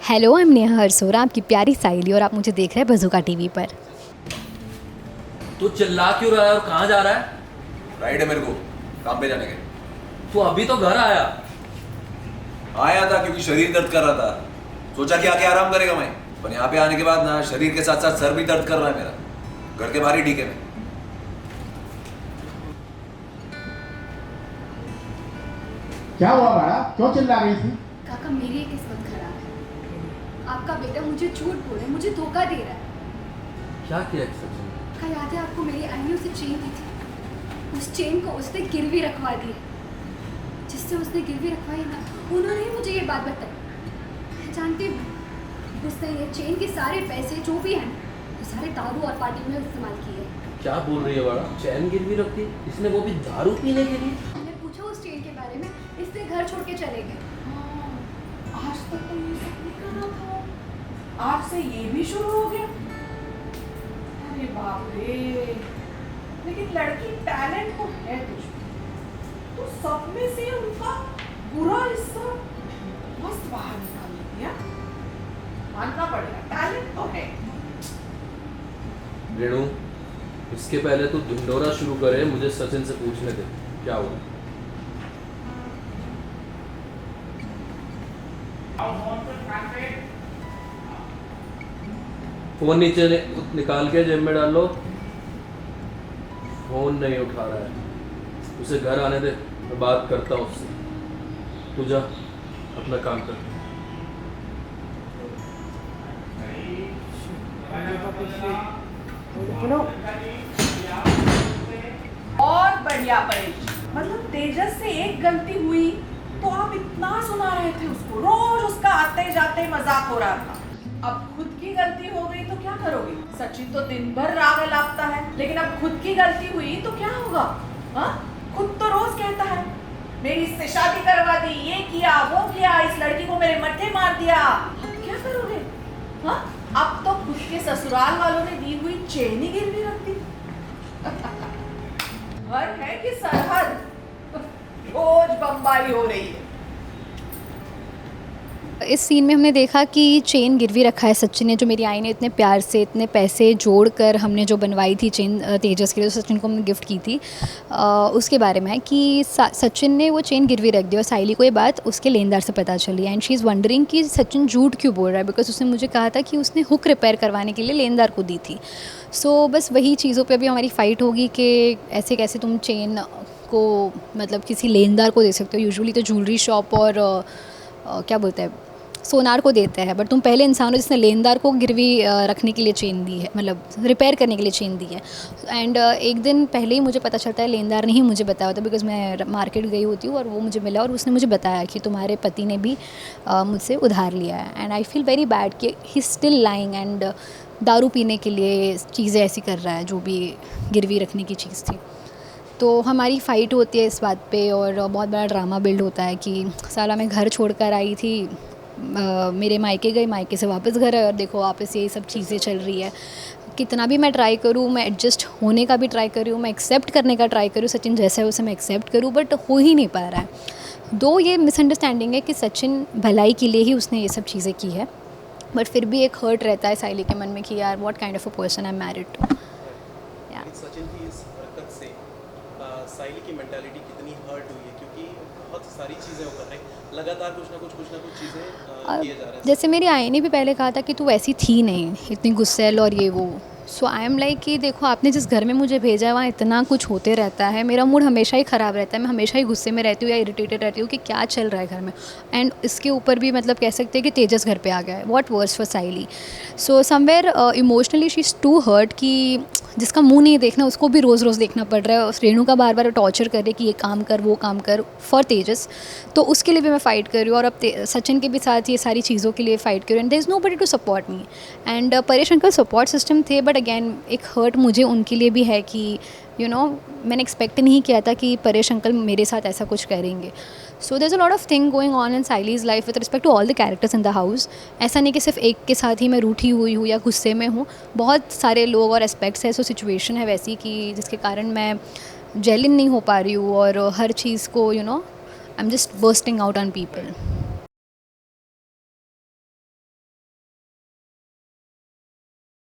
Hello, I am Neha Harsora, आपकी प्यारी साहेली, और आप मुझे देख रहे हैं बज़ूका टीवी पर। तू चिल्ला क्यों रहा है और कहाँ जा रहा है? राइड है मेरे को काम पे जाने के। तू अभी तो घर आया। आया था क्योंकि शरीर दर्द कर रहा था, सोचा कि आके आराम करेगा मैं, पर यहाँ पे आने के बाद ना शरीर के साथ साथ सर भी दर्द कर रहा है मेरा। घर के बाहर ही ठीक है मैं। क्या हुआ बड़ा, क्यों चिल्ला रही थी? काका, मेरी एक किस्मत खराब है। आपका बेटा मुझे झूठ बोले, मुझे धोखा दे रहा है। क्या किया सचिन? का याद है आपको? मेरी आई ने उसे चेन दी थी, उस चेन को उसने गिरवी रखवा दी। जिससे उसने गिरवी रखवाई ना, उन्होंने ही मुझे ये बात बताई। मैं जानती हूँ उसने ये चेन के सारे पैसे जो भी हैं वो सारे दारू और पार्टी में इस्तेमाल किए। क्या बोल रही है बड़ा? चैन गिरवी रखी? इसने वो भी दारू पीने के लिए? मैंने पूछा उस चेन के बारे में, इसने घर छोड़ के चले गए। आज तक तो ये सब नहीं करना था, आज से ये भी शुरू हो गया। अरे बाप रे, लेकिन लड़की टैलेंट तो है तुझमें, तो सब में से उनका बुरा हिस्सा मस्त बाहर निकाल लेती है। मानना पड़ेगा, टैलेंट तो है। रेणु, इसके पहले तू ढिंडोरा शुरू करे, मुझे सचिन से पूछने दे क्या हुआ। फोन नीचे निकाल के जेब में डाल लो। फोन नहीं उठा रहा है, उसे घर आने दे, मैं बात करता हूँ उससे। तू जा अपना काम कर। और बढ़िया परेश, मतलब तेजस से एक गलती हुई तो आप इतना सुना रहे थे उसको, रोज उसका आते जाते मजाक हो रहा था। अब खुद की गलती हो गई तो क्या करोगे? सचिन तो दिन भर राग अलापता है, लेकिन अब खुद की गलती हुई तो क्या होगा? हाँ, खुद तो रोज कहता है मेरी इससे शादी करवा दी, ये किया वो किया, इस लड़की को मेरे मत्थे मार दिया। अब क्या करोगे? हाँ, अब तो खुद के ससुराल वालों ने दी हुई चेन ही गिरवी रख दी। घर है कि सरहद, रोज बम्बाई हो रही है। इस सीन में हमने देखा कि चेन गिरवी रखा है सचिन ने, जो मेरी आई ने इतने प्यार से इतने पैसे जोड़कर हमने जो बनवाई थी चेन तेजस के लिए, जो सचिन को हमने गिफ्ट की थी, उसके बारे में है कि सचिन ने वो चेन गिरवी रख दी और साइली को ये बात उसके लेनदार से पता चली। एंड शी इज़ वंडरिंग कि सचिन झूठ क्यों बोल रहा है, बिकॉज उसने मुझे कहा था कि उसने हुक रिपेयर करवाने के लिए लेनदार को दी थी। सो बस वही चीज़ों पर अभी हमारी फ़ाइट होगी कि ऐसे कैसे तुम चेन को मतलब किसी लेनदार को दे सकते हो। यूजुअली तो ज्वेलरी शॉप और क्या बोलते हैं सोनार को देते हैं, बट तुम पहले इंसान हो जिसने लेनदार को गिरवी रखने के लिए चेन दी है, मतलब रिपेयर करने के लिए चेन दी है। एंड एक दिन पहले ही मुझे पता चलता है, लेनदार ने ही मुझे बताया था, बिकॉज मैं मार्केट गई होती हूँ और वो मुझे मिला और उसने मुझे बताया कि तुम्हारे पति ने भी मुझसे उधार लिया है। And I feel very bad कि ही स्टिल लाइंग एंड दारू पीने के लिए चीज़ें ऐसी कर रहा है जो भी गिरवी रखने की चीज़ थी। तो हमारी फ़ाइट होती है इस बात पे और बहुत बड़ा ड्रामा बिल्ड होता है कि साला मैं घर छोड़कर आई थी, मेरे मायके गई, मायके से वापस घर आए और देखो वापस यही सब चीज़ें चल रही है। कितना भी मैं ट्राई करूँ, मैं एडजस्ट होने का भी ट्राई करूँ, मैं एक्सेप्ट करने का ट्राई करूँ, सचिन जैसा है उसे मैं एक्सेप्ट करूँ, बट हो ही नहीं पा रहा है। दो ये मिसअंडरस्टैंडिंग है कि सचिन भलाई के लिए ही उसने ये सब चीज़ें की है, बट फिर भी एक हर्ट रहता है साइली के मन में कि यार what kind of a person I am married to. Sachin की इस हरकत से साइली की मेंटालिटी कितनी हर्ट हुई है, क्योंकि बहुत सारी चीज़ें वो कर रहे हैं, लगातार कुछ ना कुछ चीज़ें किए जा रहे हैं। जैसे मेरी आई ने भी पहले कहा था कि तू ऐसी थी नहीं, इतनी गुस्सैल और ये वो। सो आई एम लाइक कि देखो आपने जिस घर में मुझे भेजा है वहाँ इतना कुछ होते रहता है, मेरा मूड हमेशा ही ख़राब रहता है, मैं हमेशा ही गुस्से में रहती हूँ या इरिटेटेड रहती हूँ कि क्या चल रहा है घर में। एंड इसके ऊपर भी मतलब कह सकते हैं कि तेजस घर पे आ गया है, what worse for Saili. So somewhere emotionally she is too hurt कि जिसका मुंह नहीं देखना उसको भी रोज़ रोज़ देखना पड़ रहा है। उस रेणु का बार बार टॉर्चर कर रही है कि ये काम कर वो काम कर फॉर तेजस, तो उसके लिए भी मैं फ़ाइट कर रही हूँ और अब सचिन के भी साथ ये सारी चीज़ों के लिए फ़ाइट कर रही हूँ। And there is nobody to support me. And Paresh uncle support system थे, बट अगैन एक हर्ट मुझे उनके लिए भी है कि मैंने एक्सपेक्ट नहीं किया था कि परेश अंकल मेरे साथ ऐसा कुछ करेंगे। So there is a lot of thing going on in साइलीज़ life with respect to all the characters in the house. ऐसा नहीं कि सिर्फ एक के साथ ही मैं रूठी हुई हूँ या गुस्से में हूँ, बहुत सारे लोग और एस्पेक्ट्स है। सो सिचुएशन है वैसी कि जिसके कारण मैं जेल इन नहीं हो पा रही हूँ और हर चीज़ को I am just bursting out on people.